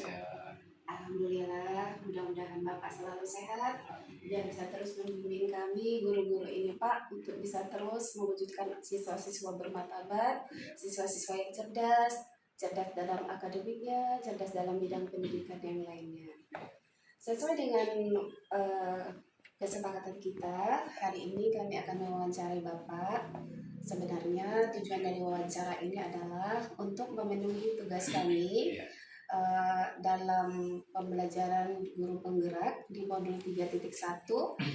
Ya. Alhamdulillah, mudah-mudahan Bapak selalu sehat dan bisa terus membimbing kami guru-guru ini Pak untuk bisa terus mewujudkan siswa-siswa bermartabat, siswa-siswa yang cerdas, cerdas dalam akademiknya, cerdas dalam bidang pendidikan yang lainnya. Sesuai dengan eh, kesepakatan kita, hari ini kami akan mewawancarai Bapak. Sebenarnya tujuan dari wawancara ini adalah untuk memenuhi tugas kami dalam pembelajaran guru penggerak di modul 3.1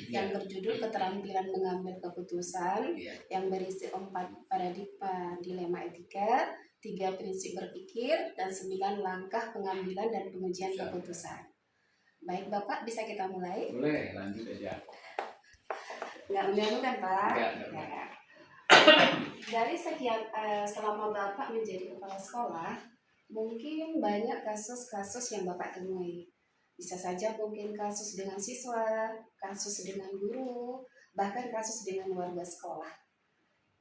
yang berjudul keterampilan mengambil keputusan yang berisi 4 paradigma dilema etika, 3 prinsip berpikir, dan 9 langkah pengambilan dan pengujian keputusan. Baik Bapak, bisa kita mulai? Boleh, lanjut aja. Nggak mengganggu kan Pak? Enggak. Dari sekian selama Bapak menjadi kepala sekolah, mungkin banyak kasus-kasus yang Bapak temui. Bisa saja mungkin kasus dengan siswa, kasus dengan guru, bahkan kasus dengan warga sekolah.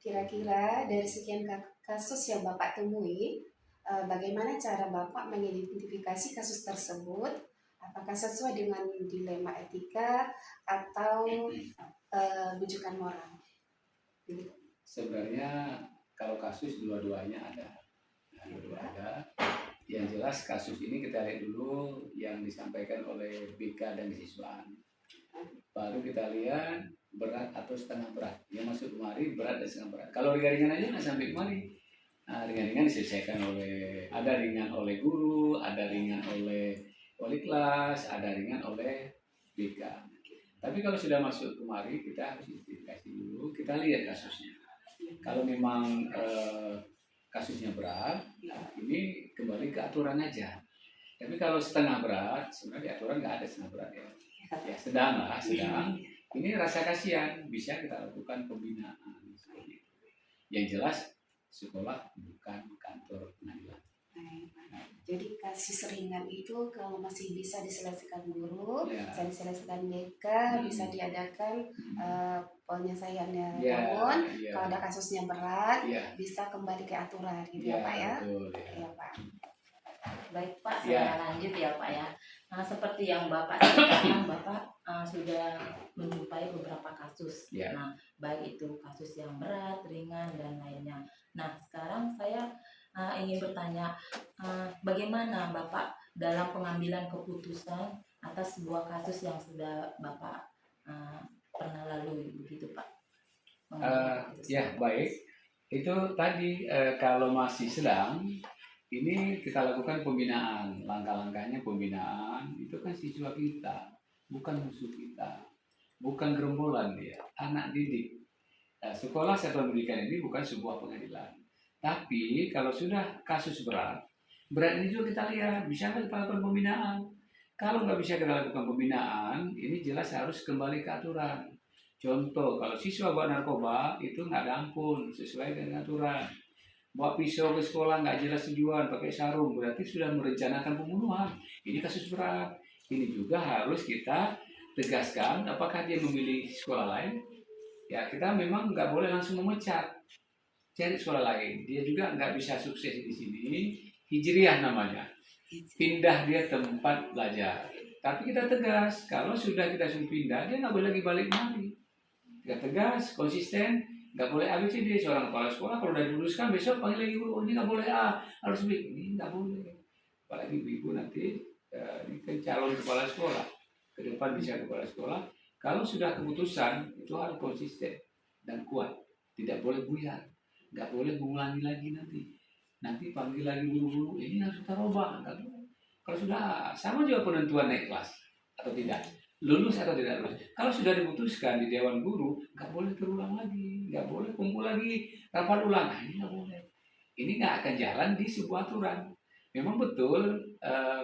Kira-kira dari sekian kasus yang Bapak temui, bagaimana cara Bapak mengidentifikasi kasus tersebut? Apakah sesuai dengan dilema etika atau bujukan moral? Sebenarnya kalau kasus dua-duanya ada. Yang jelas kasus ini kita lihat dulu yang disampaikan oleh BK dan siswaan. Baru kita lihat berat atau setengah berat. Yang masuk kemari berat dan setengah berat. Kalau ringan-ringan aja nggak sampai kemari. Nah, ringan-ringan diselesaikan ada ringan oleh guru, ada ringan oleh wali kelas, ada ringan oleh BK. Tapi kalau sudah masuk kemari kita harus identifikasi dulu, kita lihat kasusnya. Kalau memang kasusnya berat, ini kembali ke aturan aja. Tapi kalau setengah berat, sebenarnya di aturan nggak ada setengah berat ya. Ya sedang. Ini rasa kasihan, bisa kita lakukan pembinaan. Yang jelas sekolah bukan kantor pengadilan. Jadi kasus ringan itu kalau masih bisa diselesaikan guru, bisa diselesaikan BK, bisa diadakan penyelesaiannya. Namun kalau ada kasusnya berat, bisa kembali ke aturan, gitu ya Pak ya? Betul, ya Pak. Baik Pak, saya lanjut ya Pak ya. Nah seperti yang Bapak ceritakan, Bapak sudah menjumpai beberapa kasus. Nah baik itu kasus yang berat, ringan dan lainnya. Nah sekarang saya ingin bertanya, bagaimana Bapak dalam pengambilan keputusan atas sebuah kasus yang sudah Bapak pernah lalui, begitu Pak? Ya baik, itu tadi kalau masih sedang, ini kita lakukan pembinaan, langkah-langkahnya pembinaan, itu kan siswa kita, bukan musuh kita, bukan gerombolan dia, anak didik. Sekolah satuan pendidikan ini bukan sebuah pengadilan. Tapi kalau sudah kasus berat ini juga kita lihat, bisa nggak kita lakukan pembinaan? Kalau nggak bisa kita lakukan pembinaan, ini jelas harus kembali ke aturan. Contoh, kalau siswa bawa narkoba, itu nggak ada ampun, sesuai dengan aturan. Bawa pisau ke sekolah nggak jelas tujuan, pakai sarung, berarti sudah merencanakan pembunuhan. Ini kasus berat. Ini juga harus kita tegaskan, apakah dia memilih sekolah lain? Ya, kita memang nggak boleh langsung memecat. Cari sekolah lain. Dia juga nggak bisa sukses di sini. Hijriah namanya. Pindah dia tempat belajar. Tapi kita tegas, kalau sudah kita suruh pindah, dia nggak boleh lagi balik lagi. Kita tegas, konsisten, nggak boleh ABCD. Seorang kepala sekolah kalau udah diluluskan besok panggil lagi, oh ini nggak boleh A, harus B. Ini nggak boleh. Apalagi ibu nanti ini kan calon kepala sekolah. Ke depan bisa kepala sekolah. Kalau sudah keputusan, itu harus konsisten dan kuat. Tidak boleh buyar. Nggak boleh mengulangi lagi nanti. Nanti panggil lagi guru-guru, ini harus kita robah. Kalau sudah sama juga penentuan naik kelas atau tidak, lulus atau tidak lulus. Kalau sudah diputuskan di Dewan Guru, nggak boleh terulang lagi, nggak boleh kumpul lagi, rapat ulang. Nah, ini nggak boleh. Ini nggak akan jalan di sebuah aturan. Memang betul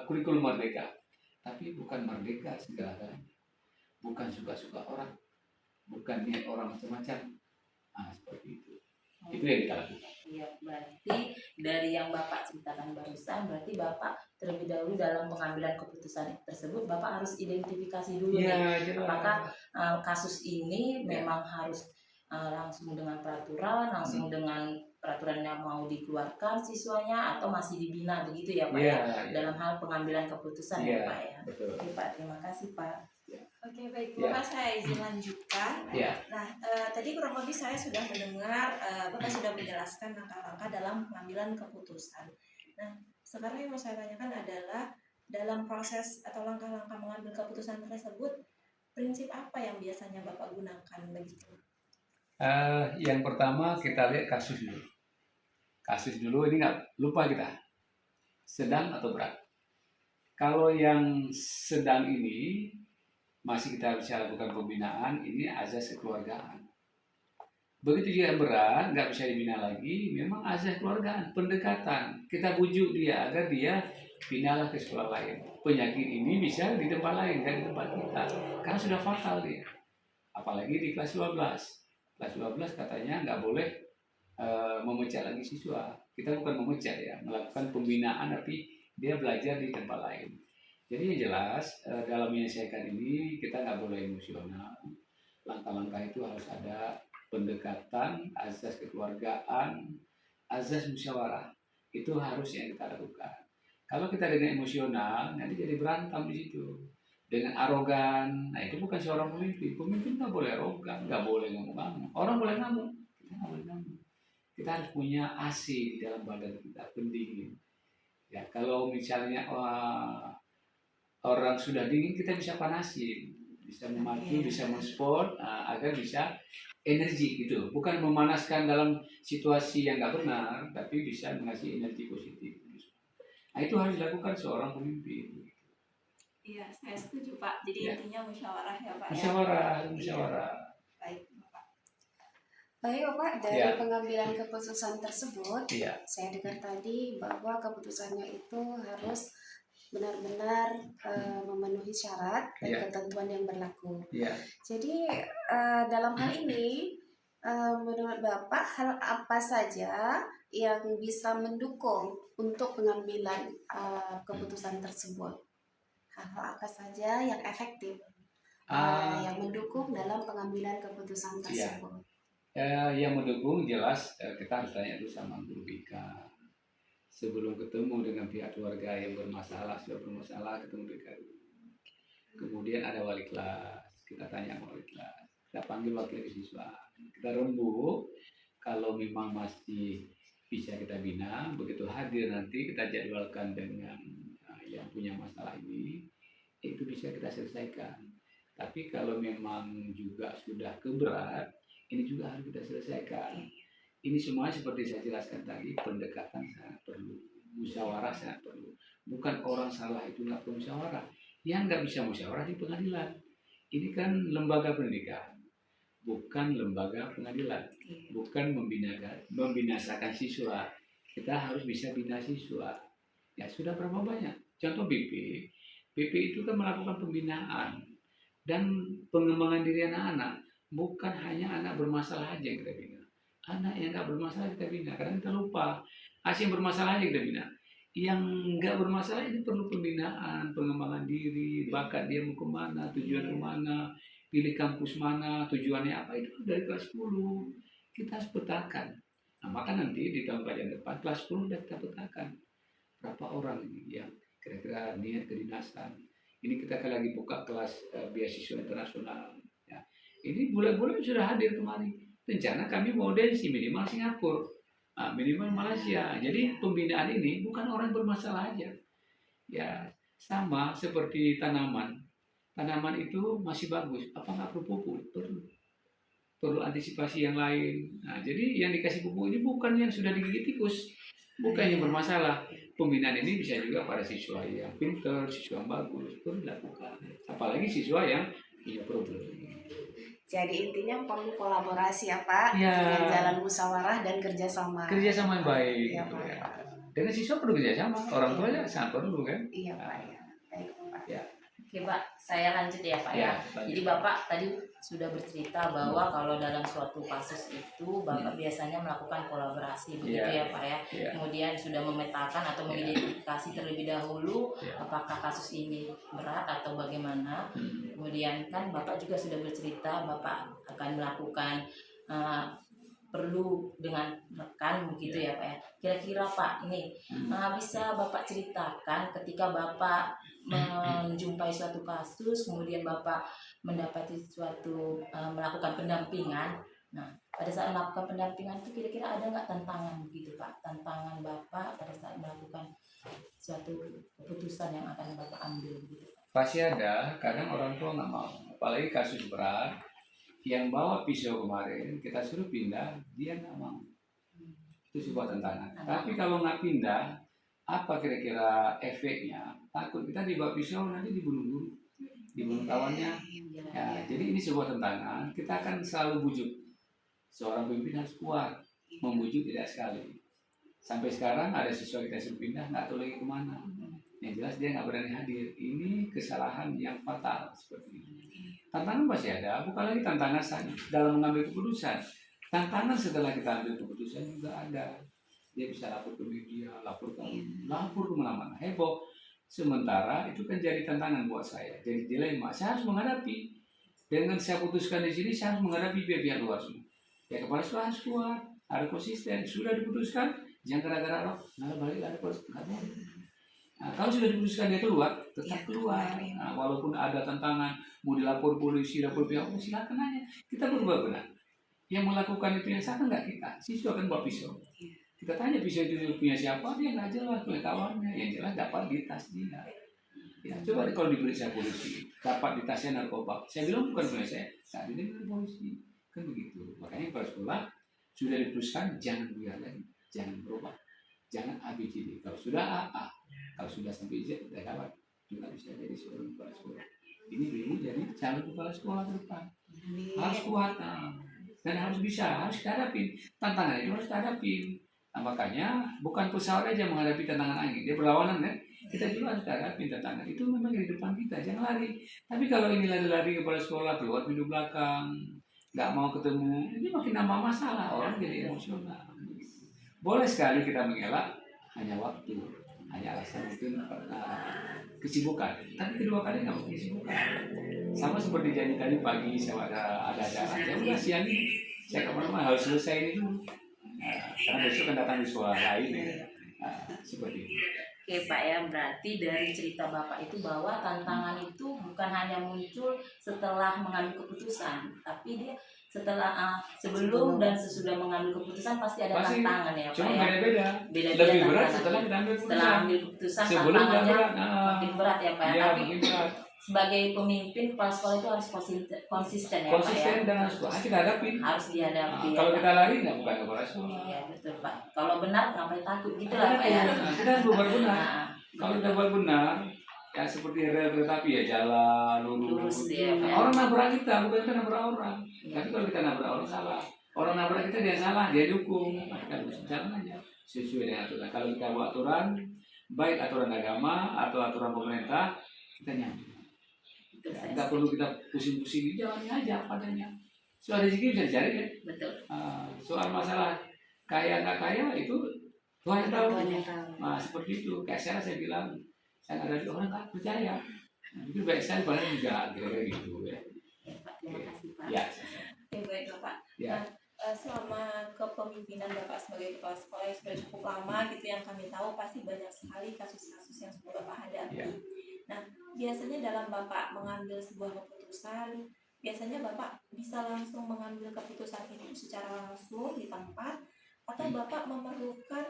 kurikulum merdeka, tapi bukan merdeka segala-galanya. Bukan suka-suka orang, bukan niat orang macam-macam. Nah, seperti itu. Itu yang kita lakukan. Iya, berarti dari yang Bapak ceritakan barusan, berarti Bapak terlebih dahulu dalam pengambilan keputusan tersebut, Bapak harus identifikasi dulu nih, apakah kasus ini memang harus langsung dengan peraturan, langsung dengan peraturannya mau dikeluarkan siswanya atau masih dibina begitu ya Pak Iya, ya, dalam hal pengambilan keputusan Iya, ya Pak ya. betul. Oke Pak, terima kasih Pak. Oke, baik, Ya. Bapak, saya izin lanjutkan. Ya. Nah, tadi kurang lebih saya sudah mendengar Bapak sudah menjelaskan langkah-langkah dalam pengambilan keputusan. Nah, sekarang yang mau saya tanyakan adalah dalam proses atau langkah-langkah mengambil keputusan tersebut, prinsip apa yang biasanya Bapak gunakan begitu? Yang pertama kita lihat kasus dulu. Kasus dulu ini nggak lupa kita, sedang atau berat. Kalau yang sedang ini masih kita bisa lakukan pembinaan, ini azas kekeluargaan. Begitu juga yang berat, nggak bisa dibina lagi, memang azas kekeluargaan, pendekatan. Kita bujuk dia agar dia binalah ke sekolah lain. Penyakit ini bisa di tempat lain, kan di tempat kita. Karena sudah fatal dia. Apalagi di kelas 12. Kelas 12 katanya nggak boleh memecat lagi siswa. Kita bukan memecat ya, melakukan pembinaan tapi dia belajar di tempat lain. Jadi yang jelas dalam menyelesaikan ini kita nggak boleh emosional. Langkah-langkah itu harus ada pendekatan, azas kekeluargaan, azas musyawarah. Itu harus yang kita lakukan. Kalau kita dengan emosional, nanti jadi berantem di situ. Dengan arogan, nah itu bukan seorang pemimpin. Pemimpin nggak boleh arogan, nggak boleh ngomong-ngomong. Orang boleh ngamuk, kita nggak boleh ngamuk. Kita harus punya AC di dalam badan kita, pendingin. Ya, kalau misalnya orang sudah dingin, kita bisa panasin, bisa memacu, bisa mensport, agar bisa energi gitu. Bukan memanaskan dalam situasi yang nggak benar, tapi bisa mengasih energi positif. Nah itu harus dilakukan seorang pemimpin. Iya, saya setuju Pak. Jadi Ya. intinya musyawarah ya Pak. Musyawarah. Baik Bapak. Baik Bapak, dari pengambilan keputusan tersebut, saya dengar tadi bahwa keputusannya itu harus benar-benar memenuhi syarat dan ketentuan yang berlaku. Jadi dalam hal ini, menurut Bapak hal apa saja yang bisa mendukung untuk pengambilan keputusan tersebut? Hal-hal apa saja yang efektif yang mendukung dalam pengambilan keputusan tersebut? Yang mendukung jelas kita harus tanya dulu sama guru BK. Sebelum ketemu dengan pihak keluarga yang bermasalah, ketemu BK dulu. Kemudian ada wali kelas, kita tanya wali kelas, kita panggil wakil siswa, kita rembuk. Kalau memang masih bisa kita bina, begitu hadir nanti kita jadwalkan dengan yang punya masalah ini, itu bisa kita selesaikan. Tapi kalau memang juga sudah keberat, ini juga harus kita selesaikan. Ini semua seperti saya jelaskan tadi, pendekatan sangat perlu, musyawarah sangat perlu. Bukan orang salah itu nggak perlu musyawarah. Yang nggak bisa musyawarah di pengadilan. Ini kan lembaga pendidikan, bukan lembaga pengadilan, bukan membinasakan siswa. Kita harus bisa bina siswa. Ya sudah berapa banyak? Contoh BP itu kan melakukan pembinaan dan pengembangan diri anak-anak. Bukan hanya anak bermasalah aja yang kita bina. Anak yang nggak bermasalah kita bina. Karena kita lupa, yang bermasalah aja kita bina. Yang nggak bermasalah ini perlu pembinaan, pengembangan diri, bakat dia mau kemana, tujuan kemana, pilih kampus mana, tujuannya apa, itu dari kelas 10. Kita harus petakan. Nah, maka nanti di tahun pelajaran depan, kelas 10 sudah kita petakan. Berapa orang ini yang kira-kira niat kedinasan. Ini kita lagi buka kelas beasiswa internasional. Ya. Ini bulan-bulan sudah hadir kemarin. Rencana kami mau audiensi minimal Singapura, minimal Malaysia. Jadi pembinaan ini bukan orang bermasalah aja. Ya sama seperti tanaman. Tanaman itu masih bagus. Apa nggak perlu pupuk? Perlu antisipasi yang lain. Nah, jadi yang dikasih pupuk ini bukan yang sudah digigit tikus. Bukan yang bermasalah. Pembinaan ini bisa juga pada siswa yang pintar, siswa yang bagus, perlu dilakukan. Apalagi siswa yang punya problem. Jadi intinya perlu kolaborasi ya Pak, dengan jalan musyawarah dan kerjasama. Kerjasama yang baik. Ya, gitu, Pak. ya. Dengan siswa perlu kerjasama, orang tuanya sangat perlu kan? Iya Pak. Ya. Baik Pak. Ya. Oke Pak, saya lanjut ya Pak ya. Jadi Bapak tadi sudah bercerita bahwa kalau dalam suatu kasus itu Bapak biasanya melakukan kolaborasi begitu ya Pak ya. Kemudian sudah memetakan atau mengidentifikasi terlebih dahulu apakah kasus ini berat atau bagaimana. Kemudian kan Bapak juga sudah bercerita Bapak akan melakukan perlu dengan rekan begitu ya Pak ya. Kira-kira Pak ini bisa Bapak ceritakan ketika Bapak menjumpai suatu kasus, kemudian Bapak mendapati suatu melakukan pendampingan. Nah, pada saat melakukan pendampingan itu kira-kira ada nggak tantangan begitu Pak? Tantangan Bapak pada saat melakukan suatu keputusan yang akan Bapak ambil begitu Pak? Pasti ada, kadang orang tua nggak mau, apalagi kasus berat, yang bawa pisau kemarin kita suruh pindah, dia nggak mau. Itu sebuah tantangan. Tapi kalau nggak pindah, apa kira-kira efeknya? Takut kita dibawa pisau nanti dibunuh guru, dibunuh kawannya. Ya, jadi ini sebuah tantangan. Kita akan selalu bujuk. Seorang pemimpin harus kuat, membujuk tidak sekali. Sampai sekarang ada siswa kita suruh pindah, nggak tahu lagi kemana. Yang jelas dia nggak berani hadir. Ini kesalahan yang fatal seperti ini. Tantangan masih ada, bukan lagi tantangan dalam mengambil keputusan. Tantangan setelah kita ambil keputusan juga ada. Dia bisa lapor ke media, lapor kemana-mana, heboh. Sementara itu kan jadi tantangan buat saya, jadi dilema. Saya harus menghadapi. Dengan saya putuskan di sini, saya harus menghadapi pihak luar semua. Ya kepala sekolah harus kuat, harus konsisten. Sudah diputuskan, jangan gara-gara roh, nah balik lagi nggak boleh. Nah, kalau sudah diputuskan dia keluar, tetap keluar. Nah, walaupun ada tantangan, mau dilapor polisi, lapor pihak, silakan aja. Kita berbuat benar. Yang melakukan itu yang salah nggak kita. Siswa akan bawa pisau. Kita tanya pisau itu punya siapa, dia nggak jelas, punya kawannya. Yang jelas dapat di tas dia. Ya, coba kalau diperiksa polisi, dapat di tasnya narkoba. Saya bilang bukan punya saya, nggak didengar polisi. Kan begitu. Makanya kepala sekolah sudah diputuskan jangan biar lagi, jangan berubah, jangan ABCD. Kalau sudah A, kalau sudah sampai Z, udah dapat juga bisa jadi seorang kepala sekolah. Ini dulu jadi calon kepala sekolah ke depan. Harus kuat dan harus bisa, harus hadapin tantangan itu, harus hadapin. Nah, makanya bukan pesawat aja menghadapi tantangan angin, dia berlawanan kan. Kita juga harus hadapin tantangan itu, memang di depan kita, jangan lari. Tapi kalau ini lari-lari kepala sekolah keluar pintu belakang, nggak mau ketemu, ini makin nambah masalah, orang jadi emosional. Boleh sekali kita mengelak, hanya waktu, hanya alasan mungkin kesibukan. Tapi kedua kali nggak mungkin kesibukan. Sama seperti janji tadi pagi saya ada acara, ya udah siang ini saya kemana-mana harus selesai ini dulu. Karena besok kan datang di sekolah lain ya. Seperti itu. Oke Pak ya, berarti dari cerita Bapak itu bahwa tantangan itu bukan hanya muncul setelah mengambil keputusan, tapi dia setelah sebelum dan sesudah mengambil keputusan pasti ada tantangan ya Pak cuma ya. Beda-beda. Beda-beda Lebih berat tantangan. setelah kita ambil Setelah ambil keputusan sebelum tantangannya berat. makin berat ya Pak ya. Ya, Tapi sebagai pemimpin kepala sekolah itu harus konsisten ya Pak ya. Konsisten dan harus kita hadapin. Harus dihadapi. Kalau kita lari nggak bukan kepala sekolah. Iya betul Pak. Kalau benar ngapain takut gitu lah Pak ya. Kita harus berbuat benar. Kalau kita buat benar, ya seperti rel kereta api ya, jalan lurus. Dia, Pak. Orang nabrak kita, bukan kita nabrak orang. Tapi kalau kita nabrak orang salah, orang nabrak kita dia salah, dia dukung. Kita harus jalan aja sesuai dengan aturan. Kalau kita buat aturan, baik aturan agama atau aturan pemerintah, kita nyambung. Ya, nggak perlu kita pusing-pusing, jalannya aja padanya. Soal rezeki bisa dicari kan? Betul. Soal masalah kaya nggak kaya itu Tuhan yang tahu. Nah, seperti itu. Kayak saya bilang, saya nggak ada orang nggak percaya. Nah, itu baik sekali padahal juga kira-kira gitu ya. Ya Pak, terima kasih Pak. Ya. Oke, baik Bapak. Ya. Nah, selama kepemimpinan Bapak sebagai kepala sekolah yang sudah cukup lama gitu, yang kami tahu pasti banyak sekali kasus-kasus yang sudah Bapak hadapi. Ya. Nah, biasanya dalam Bapak mengambil sebuah keputusan, biasanya Bapak bisa langsung mengambil keputusan itu secara langsung di tempat, atau Bapak memerlukan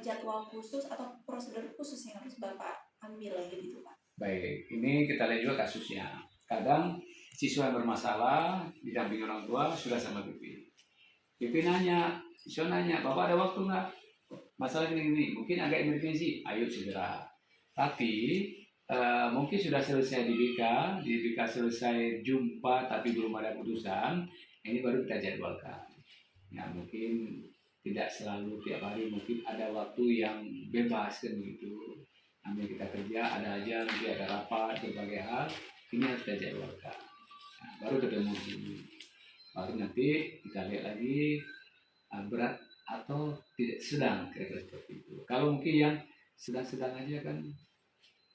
jadwal khusus atau prosedur khusus yang harus Bapak ambil gitu Pak? Baik, ini kita lihat juga kasusnya. Kadang siswa yang bermasalah didampingi orang tua sudah sama pimpin. Pimpin nanya, siswa nanya, Bapak ada waktu nggak? Masalah ini, mungkin agak emergensi, ayo segera. Tapi mungkin sudah selesai di BK selesai jumpa tapi belum ada putusan, ini baru kita jadwalkan. Ya mungkin tidak selalu tiap hari, mungkin ada waktu yang bebas kan begitu. Ambil kita kerja, ada aja nanti ada rapat berbagai hal, ini harus kita jadwalkan. Nah, baru ketemu sini. Baru nanti kita lihat lagi berat atau tidak sedang, kira-kira seperti itu. Kalau mungkin yang sedang-sedang aja kan,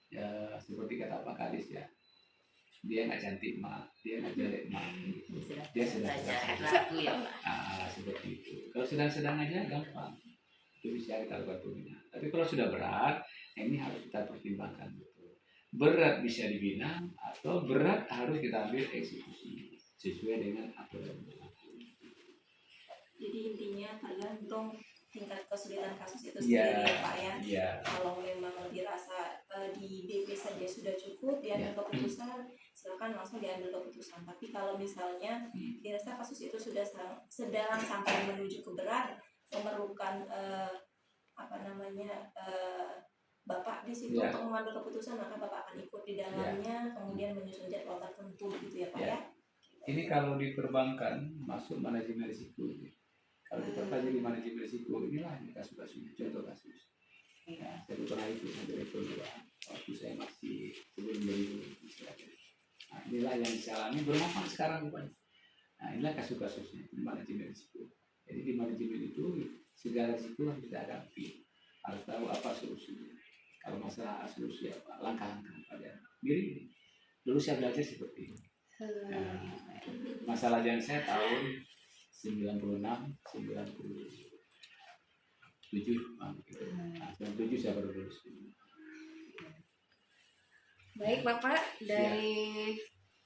ya seperti kata Pak Kadis ya, dia nggak cantik mak, dia nggak jelek mak, Sudah dia sedang saja sedang. laku ya Pak. Seperti itu. Kalau sedang-sedang aja gampang, itu bisa kita lakukan pembinaan. Tapi kalau sudah berat, ini harus kita pertimbangkan betul. Berat bisa dibina atau berat harus kita ambil eksekusi sesuai dengan aturan yang berlaku. Jadi intinya tergantung tingkat kesulitan kasus itu Iya, sendiri ya Pak ya. iya, Kalau memang dirasa di BP saja sudah cukup diambil Ya. keputusan, silakan langsung diambil keputusan. Tapi kalau misalnya dirasa kasus itu sudah sedang sampai menuju ke berat, memerlukan Bapak di situ Ya. untuk mengambil keputusan, maka Bapak akan ikut di dalamnya, kemudian menyusun jadwal tertentu gitu ya Pak Ya. ya. Ini kalau di perbankan masuk manajemen risiko. Kalau dipelajari manajemen risiko, inilah ini kasus-kasus, contoh kasus. Ya, saya pernah itu direktur juga waktu saya masih sebelum jadi istilahnya. Nah, inilah yang saya alami bermanfaat sekarang bukan. Nah, inilah kasus-kasusnya di manajemen risiko. Jadi di manajemen itu segala risiko harus kita hadapi, harus tahu apa solusinya. Kalau masalah solusi apa, langkah-langkah pada mirip ini. Dulu saya belajar seperti ini. Nah, masalah yang saya tahun 96, 97. Nah, 97 saya baru lulus. Baik Bapak, dari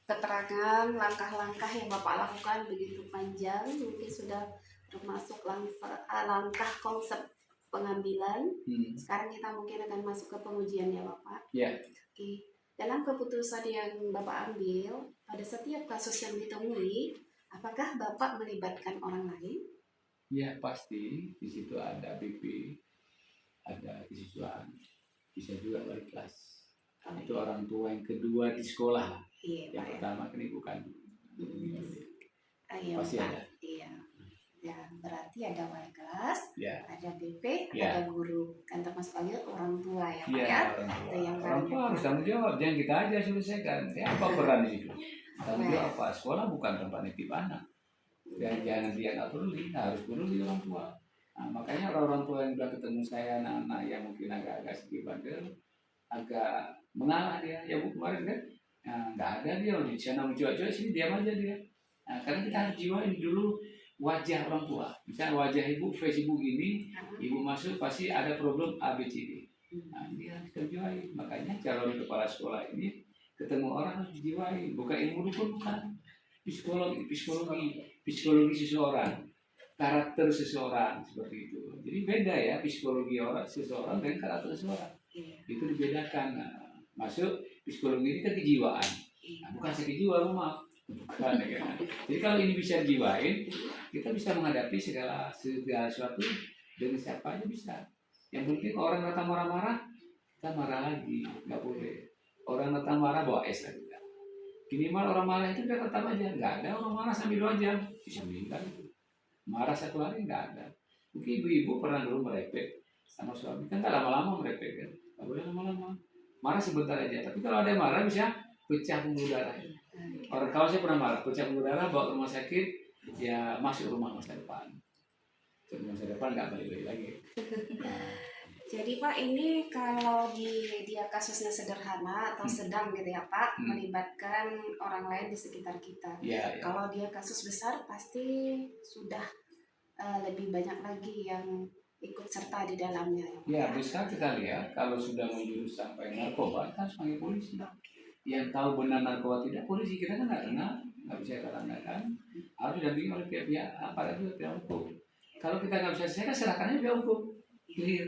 keterangan langkah-langkah yang Bapak lakukan begitu panjang, mungkin sudah termasuk langkah konsep pengambilan. Sekarang kita mungkin akan masuk ke pengujian ya Bapak. Ya. Oke. Dalam keputusan yang Bapak ambil, pada setiap kasus yang ditemui, apakah Bapak melibatkan orang lain? Ya pasti, di situ ada BP, ada kesiswaan, bisa juga wali kelas. Itu orang tua yang kedua di sekolah. Iya, Yang Pak, pertama kan ibu kandung. Iya, Pasti Pak. ada. Iya. Ya, berarti ada wali kelas, Ya. ada BP, Ya. ada guru, kan termasuk lagi orang tua ya Pak Iya, ya. orang tua. Itu yang Orang tua harus tanggung jawab, jangan kita aja selesaikan. Ya, apa peran di situ? Tanggung jawab apa? Sekolah bukan tempat nitip anak. Dan jangan dia nggak peduli, harus peduli orang tua. Nah, makanya orang tua yang udah ketemu saya, anak-anak yang mungkin agak-agak sedikit bandel, agak mengalah dia. Ya bu kemarin kan, nah, nggak ada dia di sana mencuat-cuat, sini diam aja dia. Nah, karena kita harus jiwain dulu wajah orang tua. Misalnya wajah ibu, face ibu gini, ibu masuk pasti ada problem ABCD. Nah, ini harus dijiwai. Makanya calon kepala sekolah ini ketemu orang harus dijiwai. Bukan ilmu dukun, bukan. Psikologi seseorang, karakter seseorang seperti itu. Jadi beda ya psikologi orang seseorang dan karakter seseorang. Itu dibedakan. Nah, masuk psikologi ini kan kejiwaan. Nah, bukan sakit jiwa, maaf. Bukan, ya kan? Jadi kalau ini bisa dijiwain, kita bisa menghadapi segala sesuatu dengan siapa aja bisa. Yang penting orang datang marah-marah, kita marah lagi, nggak boleh. Orang datang marah bawa es lagi. Minimal orang marah itu kita tetap aja, nggak ada orang marah sampai 2 jam, bisa meninggal. Marah 1 hari nggak ada. Mungkin ibu-ibu pernah dulu merepek sama suami, kan nggak lama-lama merepek kan, nggak boleh lama-lama. Marah sebentar aja, tapi kalau ada yang marah bisa pecah pembuluh darah. Orang kalau saya pernah marah, pecah pembuluh darah, bawa ke rumah sakit, ya masuk rumah masa depan. Masa depan nggak balik lagi. Jadi Pak, ini kalau dia kasusnya sederhana atau sedang gitu ya Pak, melibatkan orang lain di sekitar kita. Ya, ya. Kalau dia kasus besar pasti sudah lebih banyak lagi yang ikut serta di dalamnya. Ya, besar kita lihat kalau sudah menjurus sampai narkoba, kita harus panggil polisi. Yang tahu benar narkoba tidak, polisi kita kan nggak kenal, nggak bisa kita tandakan. Harus didampingi oleh pihak aparat juga, pihak hukum. Kalau kita nggak bisa selesaikan, serahkan aja pihak hukum. Clear.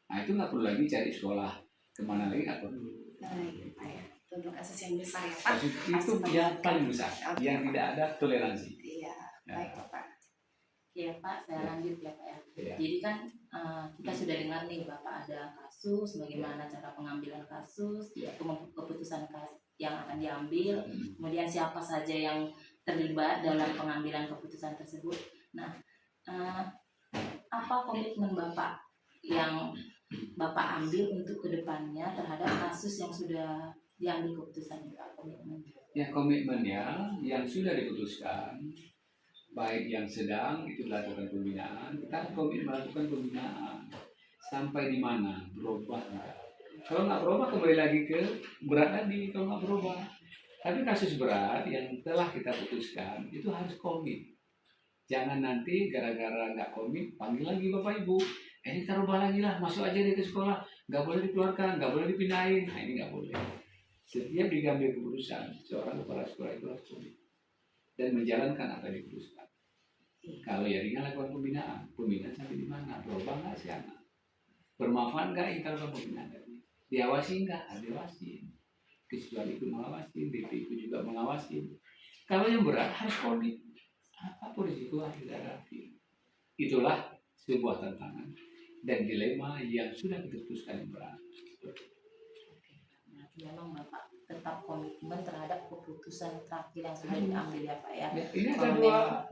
Nah itu nggak perlu lagi cari sekolah kemana lagi, nggak perlu. Baik, Pak ya. Untuk kasus yang besar ya Pak. Kasus itu yang paling besar, yang tidak ada toleransi. Iya, baik Pak. Ya Pak, saya lanjut ya Pak ya. Ya. Jadi kan kita sudah dengar nih Bapak ada kasus, bagaimana cara pengambilan kasus, keputusan yang akan diambil, kemudian siapa saja yang terlibat dalam pengambilan keputusan tersebut. Nah, apa komitmen Bapak yang Bapak ambil untuk kedepannya terhadap kasus yang sudah diambil keputusan Pak, komitmen? Ya komitmennya yang sudah diputuskan, baik yang sedang itu dilakukan pembinaan, kita komitmen melakukan pembinaan sampai di mana berubah. Kalau nggak berubah kembali lagi ke berat tadi. Kalau nggak berubah, Tapi kasus berat yang telah kita putuskan itu harus komit. Jangan nanti gara-gara nggak komit panggil lagi bapak ibu. Ini kita rubah lagi lah, masuk aja dia ke sekolah, nggak boleh dikeluarkan, nggak boleh dipindahin. Nah ini nggak boleh. Setiap diambil keputusan, seorang kepala sekolah itu harus komit dan menjalankan apa yang diputuskan. Kalau ya ringan lakukan pembinaan sampai di mana, berubah nggak si anak, bermanfaat nggak yang kalau pembinaan, diawasi nggak, diawasi. Kecuali itu mengawasi, BP itu juga mengawasi. Kalau yang berat harus komit, apapun risiko harus dihadapi. Itulah sebuah tantangan dan dilema yang sudah kita putuskan yang berat. Berarti memang Bapak tetap komitmen terhadap keputusan terakhir yang sudah diambil ya Pak ya. Ini ada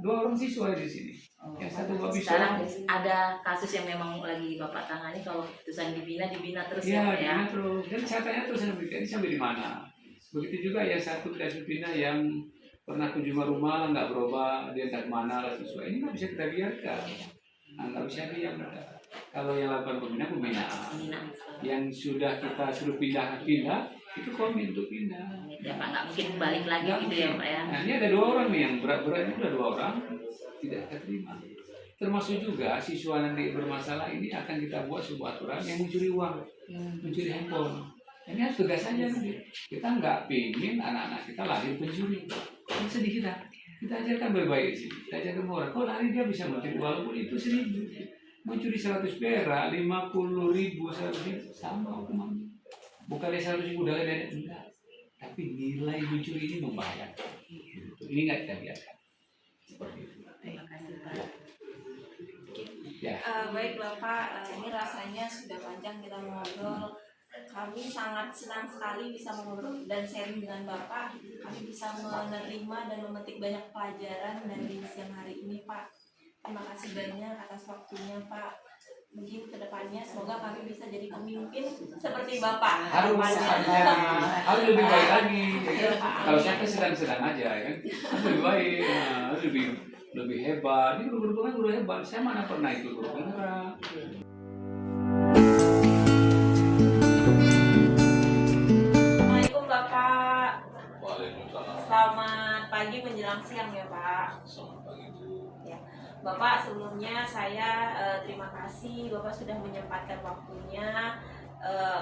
dua orang siswa di sini. Yang satu Bapak bisa. Sekarang ada kasus yang memang lagi Bapak tangani, kalau keputusan dibina terus ya Pak ya. Dibina terus. Dan saya tanya terus ini sampai di mana. Begitu juga yang satu disiplina yang pernah kunjungan rumah nggak berubah, dia tak kemana lah siswa. Ini nggak bisa kita biarkan. Nggak bisa diam. Kalau yang lakukan pembinaan, yang sudah kita suruh pindah itu komit untuk pindah. Ya Pak, nggak mungkin balik lagi gitu ya Pak ya. Nah, ini ada 2 orang nih yang berat-berat, ini udah 2 orang tidak terima. Termasuk juga siswa nanti bermasalah ini akan kita buat sebuah aturan yang mencuri uang, mencuri handphone. Ini harus tegas saja nanti. Kita nggak pingin anak-anak kita lahir pencuri. Ini sedih kita. Kita ajarkan baik-baik sih. Kita ajarkan orang. Kalau lari dia bisa mencuri walaupun itu 1.000. Mencuri 100 perak, 50.000, 100.000 sama hukumannya. Bukan dia 100.000 dari enggak. Tapi nilai mencuri ini membahayakan. Ini nggak kita biarkan. Seperti itu. Terima kasih Pak. Ya. Baik Bapak, ini rasanya sudah panjang kita mengobrol. Kami sangat senang sekali bisa mengobrol dan sharing dengan Bapak. Kami bisa menerima dan memetik banyak pelajaran dari siang hari ini Pak. Terima kasih banyak atas waktunya Pak. Mungkin kedepannya semoga kami bisa jadi pemimpin seperti Bapak. Harus lebih baik lagi. Ya kan? Kalau saya sedang-sedang aja, ya kan? Harus lebih baik, harus lebih hebat. Ini guru-guru kan guru hebat. Saya mana pernah ikut guru penggerak. Assalamualaikum Bapak. Waalaikumsalam. Selamat pagi menjelang siang ya Pak. Selamat pagi Bu. Ya, Bapak sebelumnya saya terima kasih Bapak sudah menyempatkan waktunya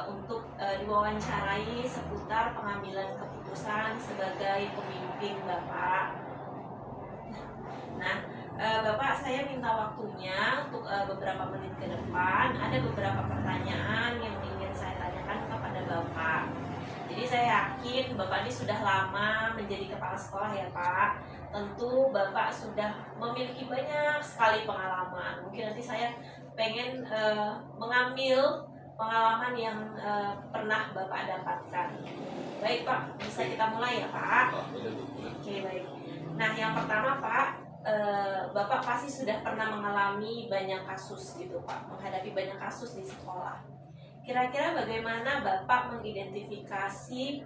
untuk diwawancarai seputar pengambilan keputusan sebagai pemimpin Bapak. Nah, Bapak saya minta waktunya untuk beberapa menit ke depan. Ada beberapa pertanyaan yang ingin saya tanyakan kepada Bapak. Jadi saya yakin Bapak ini sudah lama menjadi kepala sekolah ya Pak. Tentu Bapak sudah memiliki banyak sekali pengalaman. Mungkin nanti saya pengen mengambil pengalaman yang pernah Bapak dapatkan. Baik Pak, bisa kita mulai ya Pak? Oke baik. Nah yang pertama Pak, Bapak pasti sudah pernah mengalami banyak kasus gitu Pak, menghadapi banyak kasus di sekolah. Kira-kira bagaimana Bapak mengidentifikasi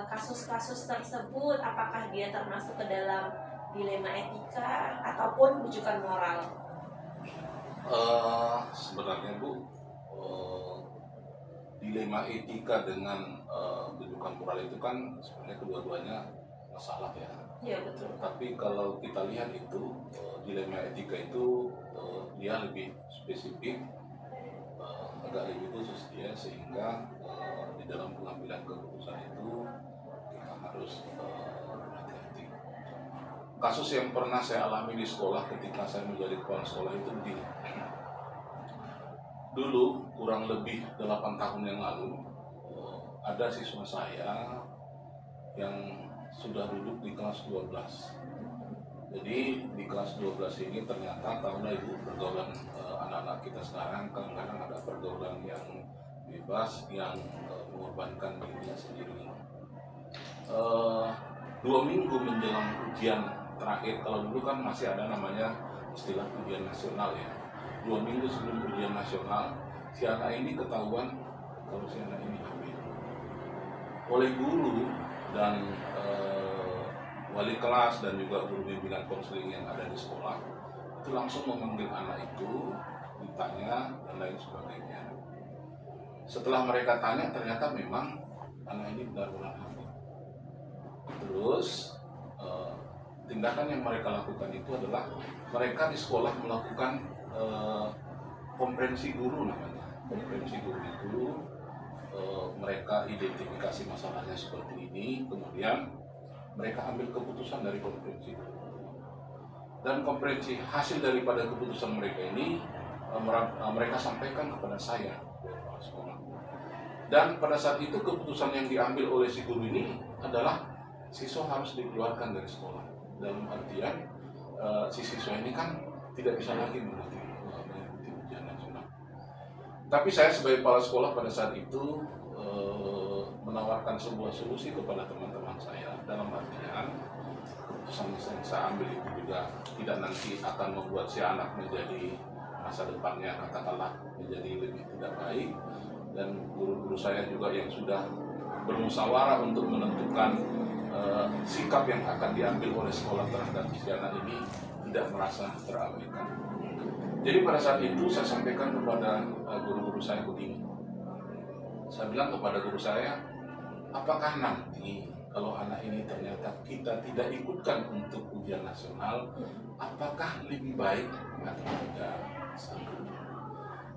kasus-kasus tersebut? Apakah dia termasuk ke dalam dilema etika ataupun rujukan moral? Sebenarnya Bu, dilema etika dengan rujukan moral itu kan sebenarnya kedua-duanya masalah ya. Iya betul. Tapi kalau kita lihat itu dilema etika itu dia lebih spesifik, agak lebih khusus ya, sehingga di dalam pengambilan keputusan itu kita harus berhati-hati. Kasus yang pernah saya alami di sekolah ketika saya menjadi kepala sekolah itu begini. Dulu kurang lebih 8 tahun yang lalu ada siswa saya yang sudah duduk di kelas 12. Jadi di kelas 12 ini ternyata tahulah Ibu pergaulan anak-anak kita sekarang kadang-kadang ada pergaulan yang bebas yang mengorbankan dirinya sendiri. 2 minggu menjelang ujian terakhir, kalau dulu kan masih ada namanya istilah ujian nasional ya. 2 minggu sebelum ujian nasional, si anak ini ketahuan kalau si anak ini hamil. Oleh guru dan wali kelas dan juga guru bimbingan konseling yang ada di sekolah itu langsung memanggil anak itu, ditanya dan lain sebagainya. Setelah mereka tanya, ternyata memang anak ini benar-benar hamil. Terus tindakan yang mereka lakukan itu adalah mereka di sekolah melakukan komprehensi guru namanya. Komprehensi guru itu mereka identifikasi masalahnya seperti ini, kemudian mereka ambil keputusan dari komprehensi guru. Dan komprehensi hasil daripada keputusan mereka ini mereka sampaikan kepada saya dari kepala sekolah. Dan pada saat itu keputusan yang diambil oleh si guru ini adalah siswa harus dikeluarkan dari sekolah. Dalam artian si siswa ini kan tidak bisa lagi mengikuti ujian nasional. Tapi saya sebagai kepala sekolah pada saat itu menawarkan sebuah solusi kepada teman-teman saya. Dalam artian keputusan yang saya ambil itu juga tidak nanti akan membuat si anak menjadi masa depannya katakanlah menjadi lebih tidak baik, dan guru-guru saya juga yang sudah bermusyawarah untuk menentukan sikap yang akan diambil oleh sekolah terhadap si anak ini tidak merasa terabaikan. Jadi pada saat itu saya sampaikan kepada guru-guru saya begini. Saya bilang kepada guru saya, apakah nanti kalau anak ini ternyata kita tidak ikutkan untuk ujian nasional, apakah lebih baik atau tidak?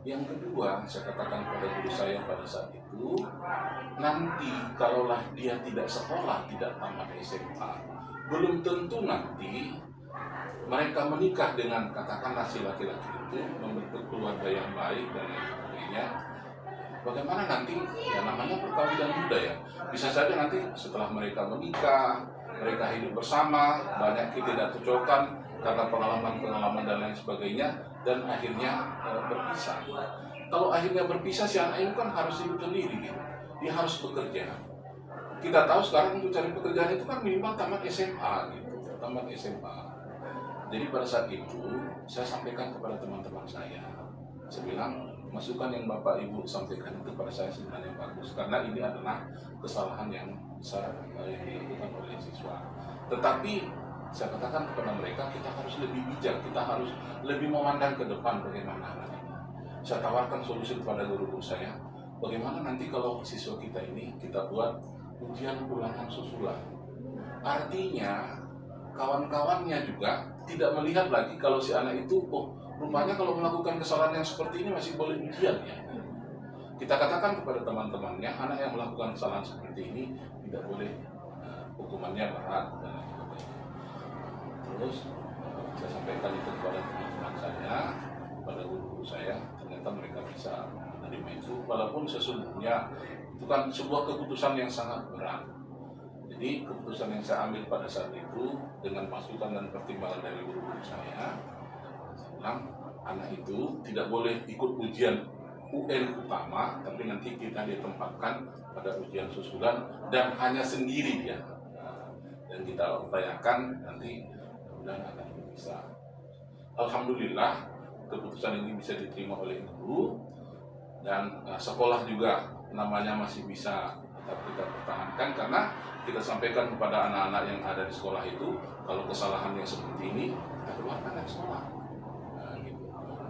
Yang kedua, saya katakan kepada guru saya pada saat itu, nanti kalaulah dia tidak sekolah, tidak tamat SMA, belum tentu nanti mereka menikah dengan katakanlah si laki-laki itu membentuk keluarga yang baik dan lain sebagainya. Bagaimana nanti, ya namanya perkawinan muda ya, bisa saja nanti setelah mereka menikah, mereka hidup bersama, banyak ketidakcocokan karena pengalaman-pengalaman dan lain sebagainya, dan akhirnya berpisah. Kalau akhirnya berpisah, si anak ini kan harus hidup sendiri gitu. Dia harus bekerja. Kita tahu sekarang untuk cari pekerjaan itu kan minimal tamat SMA gitu, tamat SMA. Jadi pada saat itu saya sampaikan kepada teman-teman saya bilang, masukan yang Bapak Ibu sampaikan itu kepada saya sebenarnya bagus, karena ini adalah kesalahan yang besar yang dilakukan oleh siswa. Tetapi saya katakan kepada mereka, kita harus lebih bijak, kita harus lebih memandang ke depan bagaimana anak ini. Saya tawarkan solusi kepada guru-guru saya, bagaimana nanti kalau siswa kita ini kita buat ujian ulangan susulan. Artinya kawan-kawannya juga tidak melihat lagi kalau si anak itu, oh rupanya kalau melakukan kesalahan yang seperti ini masih boleh ujian ya. Kita katakan kepada teman-temannya, anak yang melakukan kesalahan seperti ini tidak boleh hukumannya berat dan lain sebagainya. Terus saya sampaikan itu kepada teman-teman saya, kepada guru-guru saya, ternyata mereka bisa menerima itu, walaupun sesungguhnya itu kan sebuah keputusan yang sangat berat. Jadi keputusan yang saya ambil pada saat itu dengan masukan dan pertimbangan dari guru-guru saya bilang, anak itu tidak boleh ikut ujian UN utama, tapi nanti kita ditempatkan pada ujian susulan dan hanya sendiri dia. Dan kita upayakan nanti mudah-mudahan akan bisa. Alhamdulillah keputusan ini bisa diterima oleh guru, dan sekolah juga namanya masih bisa tetap kita pertahankan, karena kita sampaikan kepada anak-anak yang ada di sekolah itu, kalau kesalahan yang seperti ini kita keluarkan dari sekolah.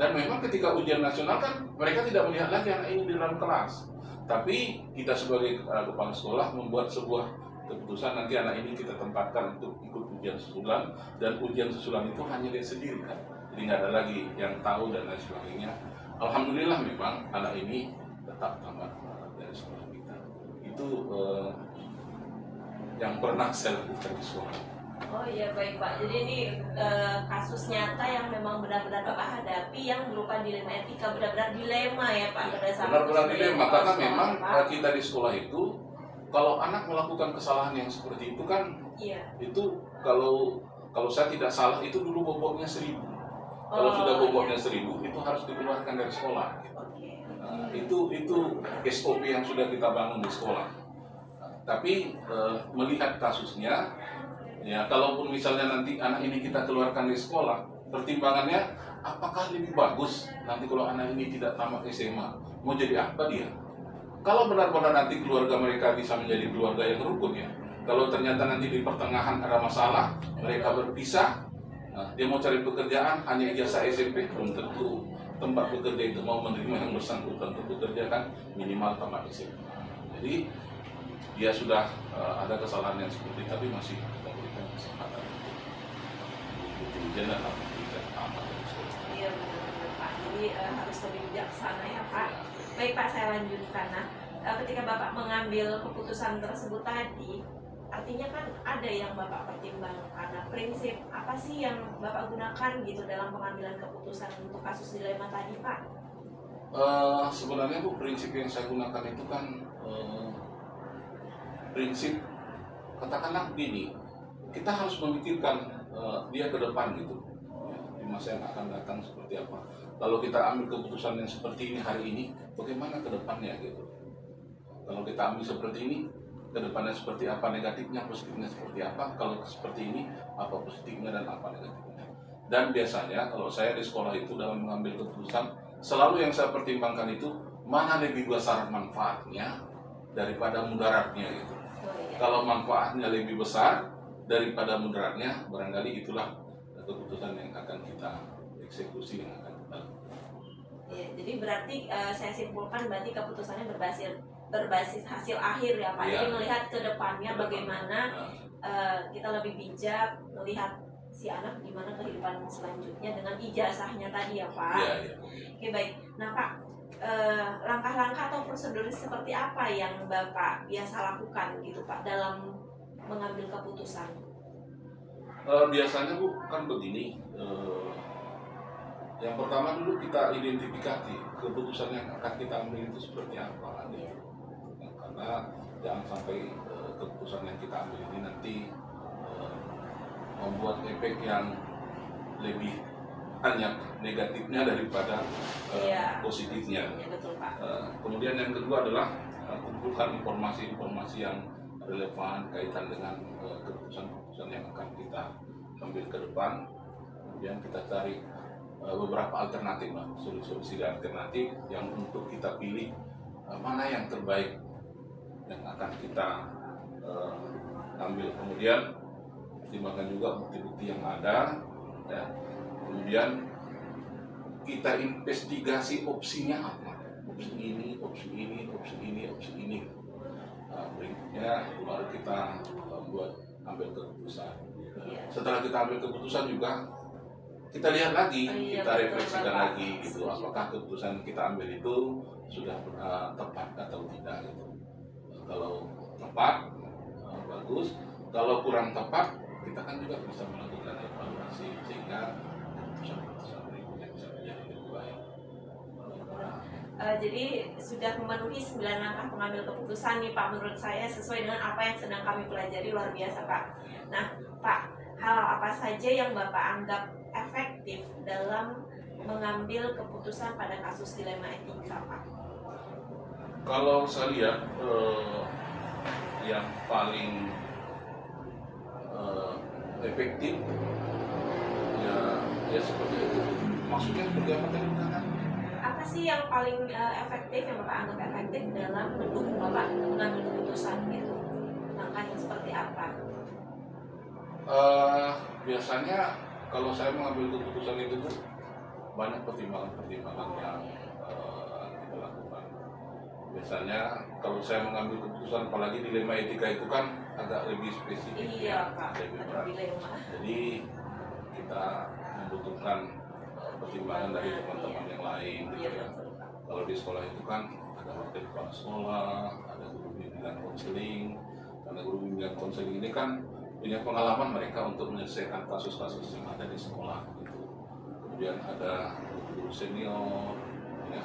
Dan memang ketika ujian nasional kan mereka tidak melihat lagi anak ini di dalam kelas, tapi kita sebagai kepala sekolah membuat sebuah keputusan, nanti anak ini kita tempatkan untuk ikut ujian susulan, dan ujian susulan itu hanya dia sendiri kan, jadi nggak ada lagi yang tahu dan lain sebagainya. Alhamdulillah memang anak ini tetap tamat dari sekolah kita. Itu yang pernah saya lakukan di sekolah. Oh iya, baik Pak. Jadi ini kasus nyata yang memang benar-benar Bapak hadapi, yang berupa dilema etika, benar-benar dilema ya Pak. Benar-benar dilema, karena memang kita di sekolah itu, kalau anak melakukan kesalahan yang seperti itu kan, iya. Itu kalau saya tidak salah itu dulu bobotnya 1.000. Kalau sudah bobotnya 1.000 itu harus dikeluarkan dari sekolah. Itu SOP yang sudah kita bangun di sekolah. Tapi melihat kasusnya, ya kalaupun misalnya nanti anak ini kita keluarkan dari sekolah, pertimbangannya apakah lebih bagus nanti kalau anak ini tidak tamat SMA, mau jadi apa dia? Kalau benar-benar nanti keluarga mereka bisa menjadi keluarga yang rukun ya, kalau ternyata nanti di pertengahan ada masalah, mereka berpisah, dia mau cari pekerjaan hanya ijazah SMP, belum tentu tempat bekerja itu mau menerima yang bersangkutan untuk bekerja kan minimal tamat SMA. Jadi dia sudah ada kesalahan yang seperti tapi masih kita berikan kesempatan untuk ujian dan tidak amat dari sekolah. Iya benar-benar Pak. Jadi harus lebih bijaksana ya Pak. Baik Pak, saya lanjutkan. Nah, ketika Bapak mengambil keputusan tersebut tadi, artinya kan ada yang Bapak pertimbangkan. Nah, prinsip apa sih yang Bapak gunakan gitu dalam pengambilan keputusan untuk kasus dilema tadi Pak? Sebenarnya Bu, prinsip yang saya gunakan itu kan prinsip, katakanlah begini, kita harus memikirkan dia ke depan gitu, ya, di masa yang akan datang seperti apa. Kalau kita ambil keputusan yang seperti ini hari ini, bagaimana ke depannya gitu. Kalau kita ambil seperti ini, ke depannya seperti apa, negatifnya, positifnya seperti apa. Kalau seperti ini, apa positifnya dan apa negatifnya. Dan biasanya kalau saya di sekolah itu dalam mengambil keputusan, selalu yang saya pertimbangkan itu mana lebih besar manfaatnya daripada mudaratnya gitu. Kalau manfaatnya lebih besar daripada mudaratnya, barangkali itulah keputusan yang akan kita eksekusi, yang akan kita lakukan. Ya, jadi berarti saya simpulkan berarti keputusannya berbasis hasil akhir ya Pak. Ya. Jadi melihat ke depannya bagaimana kita lebih bijak melihat si anak gimana kehidupan selanjutnya dengan ijazahnya tadi ya Pak. Ya, ya. Oke baik. Nah Pak, langkah-langkah atau prosedur seperti apa yang Bapak biasa lakukan gitu Pak dalam mengambil keputusan? Biasanya Bu kan begini, yang pertama dulu kita identifikasi keputusan yang akan kita ambil itu seperti apa gitu. Nah, karena jangan sampai keputusan yang kita ambil ini nanti membuat efek yang lebih banyak negatifnya daripada positifnya. Ya, betul Pak. Kemudian yang kedua adalah kumpulkan informasi-informasi yang relevan kaitan dengan keputusan-keputusan yang akan kita ambil ke depan. Kemudian kita cari beberapa alternatif, solusi alternatif yang untuk kita pilih mana yang terbaik yang akan kita ambil. Kemudian pertimbangkan juga bukti-bukti yang ada, ya. Kemudian kita investigasi opsinya apa, opsi ini, opsi ini, opsi ini, opsi ini. Berikutnya baru kita buat ambil keputusan. Setelah kita ambil keputusan juga kita lihat lagi, kita refleksikan lagi gitu, apakah keputusan kita ambil itu sudah tepat atau tidak gitu. Kalau tepat, bagus. Kalau kurang tepat, kita kan juga bisa melakukan evaluasi sehingga keputusan berikutnya bisa menjadi lebih baik. Jadi sudah memenuhi 9 langkah pengambil keputusan nih Pak, menurut saya sesuai dengan apa yang sedang kami pelajari, luar biasa Pak. Nah Pak, hal apa saja yang Bapak anggap efektif dalam mengambil keputusan pada kasus dilema etika Pak? Kalau saya lihat yang paling efektif ya seperti itu. Maksudnya seperti apa tadi kan? Apa sih yang paling efektif yang Bapak anggap efektif dalam mendukung Bapak mengambil keputusan gitu? Langkahnya seperti apa? Biasanya kalau saya mengambil keputusan itu tuh banyak pertimbangan-pertimbangan yang kita lakukan. Biasanya kalau saya mengambil keputusan, apalagi dilema etika itu kan agak lebih spesifik. Iya Pak, lebih ada berat. dilema. Jadi kita membutuhkan pertimbangan dari teman-teman yang lain. Iya Gitu ya. betul Pak. Kalau di sekolah itu kan ada wakil kepala sekolah, ada guru bimbingan konseling. Karena guru bimbingan konseling ini kan punya pengalaman mereka untuk menyelesaikan kasus-kasus yang ada di sekolah gitu. Kemudian ada guru senior, ya.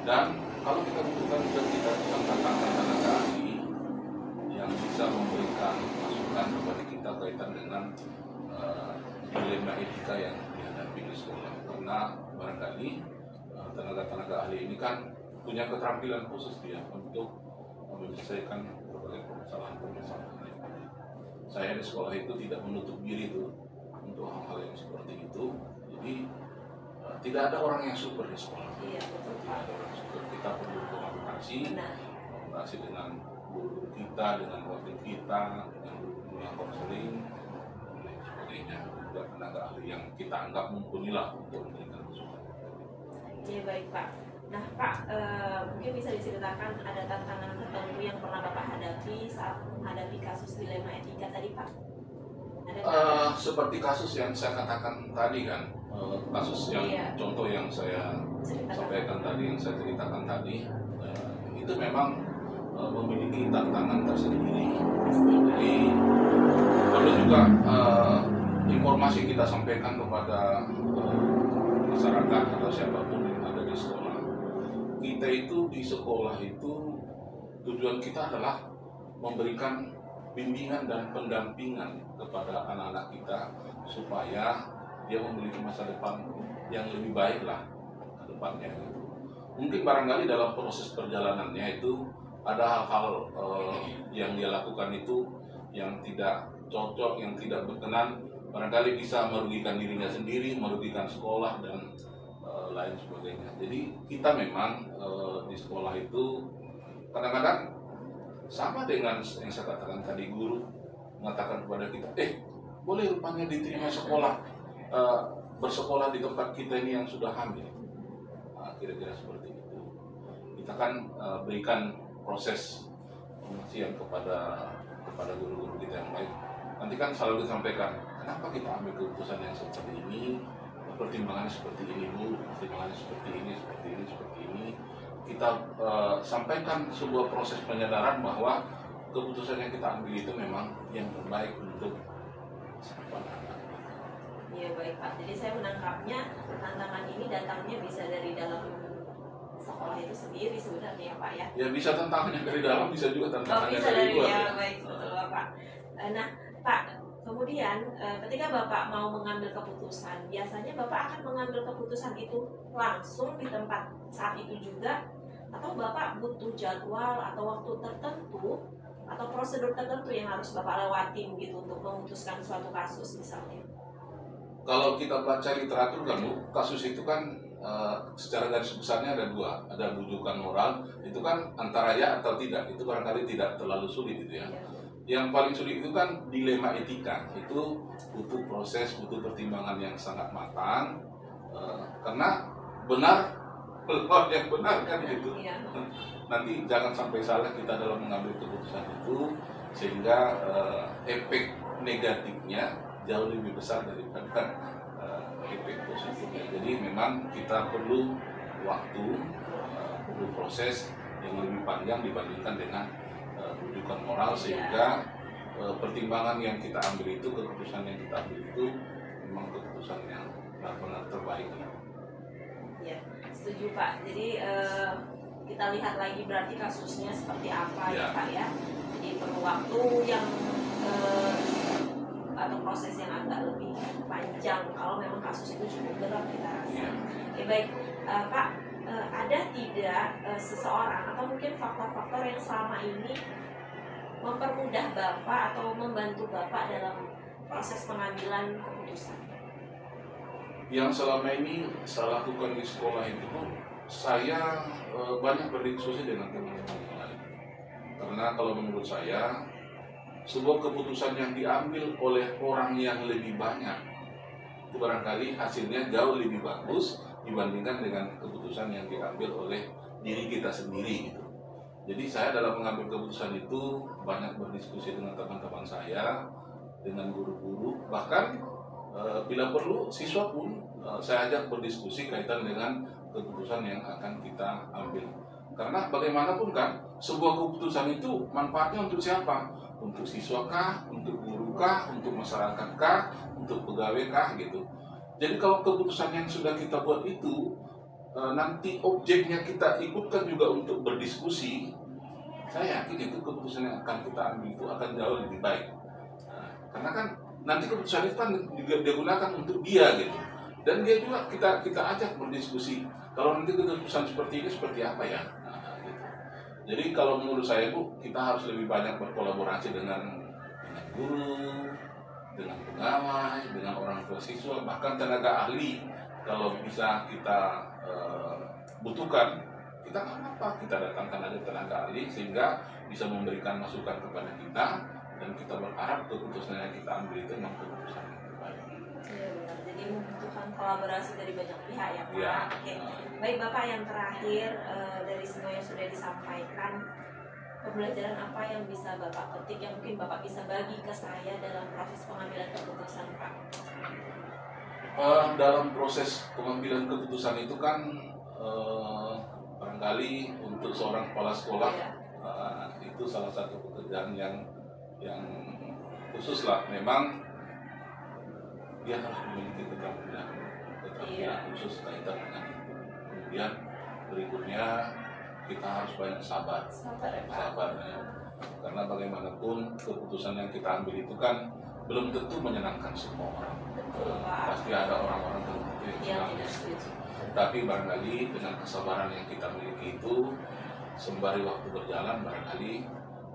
Dan kalau kita butuhkan juga kita datangkan tenaga ahli yang bisa memberikan masukan kepada kita kaitan dengan dilema etika yang dihadapi di sekolah. Karena barangkali tenaga-tenaga ahli ini kan punya keterampilan khusus dia untuk menyelesaikan berbagai permasalahan-permasalahan. Saya di sekolah itu tidak menutup diri tuh untuk hal-hal yang seperti itu. Jadi tidak ada orang yang super di sekolah. Iya betul Tidak Pak. ada orang super. Kita perlu kolaborasi, Benar. kolaborasi dengan guru kita, dengan wakil kita, dengan guru yang konseling, dan lain sebagainya. Dan tenaga ahli yang kita anggap mumpuni lah untuk memberikan masukan. Iya baik Pak. Nah Pak, mungkin bisa diceritakan ada tantangan tertentu yang pernah Bapak hadapi saat menghadapi kasus dilema etika tadi Pak? Ada nggak? Seperti kasus yang saya katakan tadi kan, kasus yang Iya. contoh yang saya Ceritakan. sampaikan tadi, yang saya ceritakan tadi, itu memang memiliki tantangan tersendiri. Pasti Pak. Jadi perlu juga informasi kita sampaikan kepada masyarakat atau siapapun yang ada di sekolah. Kita itu di sekolah itu tujuan kita adalah memberikan bimbingan dan pendampingan kepada anak-anak kita supaya dia memiliki masa depan yang lebih baik lah ke depannya. Mungkin barangkali dalam proses perjalanannya itu ada hal-hal yang dia lakukan itu yang tidak cocok, yang tidak berkenan, barangkali bisa merugikan dirinya sendiri, merugikan sekolah dan lain sebagainya. Jadi kita memang di sekolah itu kadang-kadang sama dengan yang saya katakan tadi, guru mengatakan kepada kita, boleh rupanya diterima sekolah, bersekolah di tempat kita ini yang sudah hamil. Nah, kira-kira seperti itu. Kita kan berikan proses pengasihan kepada guru-guru kita yang baik. Nanti kan selalu disampaikan, kenapa kita ambil keputusan yang seperti ini, pertimbangannya seperti ini Bu, pertimbangannya seperti ini, seperti ini, seperti ini. Kita sampaikan sebuah proses penyadaran bahwa keputusan yang kita ambil itu memang yang terbaik untuk anak-anak. Iya baik Pak. Jadi saya menangkapnya tantangan ini datangnya bisa dari dalam sekolah itu sendiri sebenarnya ya Pak ya. Ya bisa tantangannya dari dalam, bisa juga tantangannya bisa dari luar. ya baik betul Bapak. Nah Pak, kemudian ketika Bapak mau mengambil keputusan, biasanya Bapak akan mengambil keputusan itu langsung di tempat saat itu juga, atau Bapak butuh jadwal atau waktu tertentu atau prosedur tertentu yang harus Bapak lewatin gitu untuk memutuskan suatu kasus misalnya? Kalau kita baca literatur kan Bu, kasus itu kan secara garis besarnya ada dua, ada rujukan moral, itu kan antara ya atau tidak, itu barangkali tidak terlalu sulit gitu ya. Yang paling sulit itu kan dilema etika, itu butuh proses, butuh pertimbangan yang sangat matang, karena benar peluang yang benar kan gitu. Iya. Nanti jangan sampai salah kita dalam mengambil keputusan itu, sehingga efek negatifnya jauh lebih besar daripada efek positifnya. Jadi memang kita perlu waktu, perlu proses yang lebih panjang dibandingkan dengan rujukan moral, sehingga pertimbangan yang kita ambil itu, keputusan yang kita ambil itu memang keputusan yang benar-benar terbaik. Ya, setuju Pak. Jadi kita lihat lagi berarti kasusnya seperti apa ya Pak ya. Jadi perlu waktu yang atau proses yang agak lebih panjang kalau memang kasus itu cukup berat kita rasa. Baik Pak, ada tidak seseorang atau mungkin faktor-faktor yang selama ini mempermudah Bapak atau membantu Bapak dalam proses pengambilan keputusan? Yang selama ini saya lakukan di sekolah itu, saya banyak berdiskusi dengan teman-teman yang lain. Karena kalau menurut saya, sebuah keputusan yang diambil oleh orang yang lebih banyak, itu barangkali hasilnya jauh lebih bagus dibandingkan dengan keputusan yang diambil oleh diri kita sendiri gitu. Jadi saya dalam mengambil keputusan itu banyak berdiskusi dengan teman-teman saya, dengan guru-guru, bahkan bila perlu siswa pun saya ajak berdiskusi kaitan dengan keputusan yang akan kita ambil. Karena bagaimanapun kan sebuah keputusan itu manfaatnya untuk siapa? Untuk siswa kah? Untuk guru kah? Untuk masyarakat kah? Untuk pegawai kah? Gitu. Jadi kalau keputusan yang sudah kita buat itu nanti objeknya kita ikutkan juga untuk berdiskusi, saya yakin itu keputusan yang akan kita ambil itu akan jauh lebih baik. Karena kan nanti keputusan itu kan digunakan untuk dia gitu, dan dia juga kita ajak berdiskusi. Kalau nanti keputusan seperti ini seperti apa ya? Gitu. Jadi kalau menurut saya Bu, kita harus lebih banyak berkolaborasi dengan guru, dengan pegawai, dengan orang tua siswa, bahkan tenaga ahli. Kalau bisa kita butuhkan, kita nggak apa-apa, kita datangkan aja tenaga ahli sehingga bisa memberikan masukan kepada kita, dan kita berharap keputusan yang kita ambil itu memang keputusan yang terbaik. Iya benar. Jadi membutuhkan kolaborasi dari banyak pihak ya Pak. Iya. Oke. Baik Bapak, yang terakhir dari semua yang sudah disampaikan, pembelajaran apa yang bisa Bapak petik yang mungkin Bapak bisa bagi ke saya dalam proses pengambilan keputusan Pak? Dalam proses pengambilan keputusan itu kan barangkali untuk seorang kepala sekolah Iya. itu salah satu pekerjaan yang khusus lah. Memang dia harus memiliki keterampilan khusus kaitan dengan itu. Kemudian berikutnya kita harus banyak sabar, sabarnya. Karena bagaimanapun keputusan yang kita ambil itu kan belum tentu menyenangkan semua orang. Pasti ada orang-orang tertentu yang Yang tidak senang. setuju. Tapi barangkali dengan kesabaran yang kita miliki itu, sembari waktu berjalan, barangkali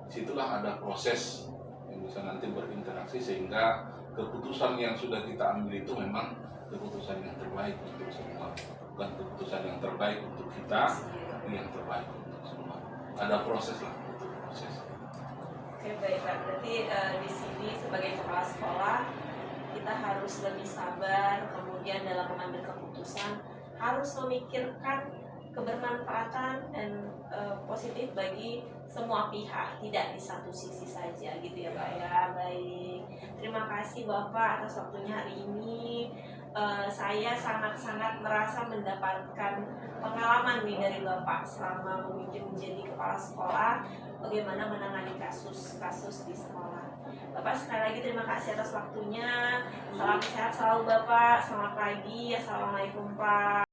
situlah ada proses yang bisa nanti berinteraksi sehingga keputusan yang sudah kita ambil itu memang keputusan yang terbaik untuk semua, bukan keputusan yang terbaik untuk kita, tapi yang terbaik untuk semua. Ada proses lah untuk proses. Oke baik Pak, berarti di sini sebagai kepala sekolah kita harus lebih sabar, kemudian dalam mengambil keputusan harus memikirkan kebermanfaatan dan positif bagi semua pihak, tidak di satu sisi saja gitu ya Pak ya. Baik, terima kasih Bapak atas waktunya hari ini. Saya sangat-sangat merasa mendapatkan pengalaman nih dari Bapak selama memimpin menjadi kepala sekolah, bagaimana menangani kasus-kasus di sekolah. Bapak sekali lagi terima kasih atas waktunya. Salam sehat selalu Bapak. Selamat pagi. Assalamualaikum Pak.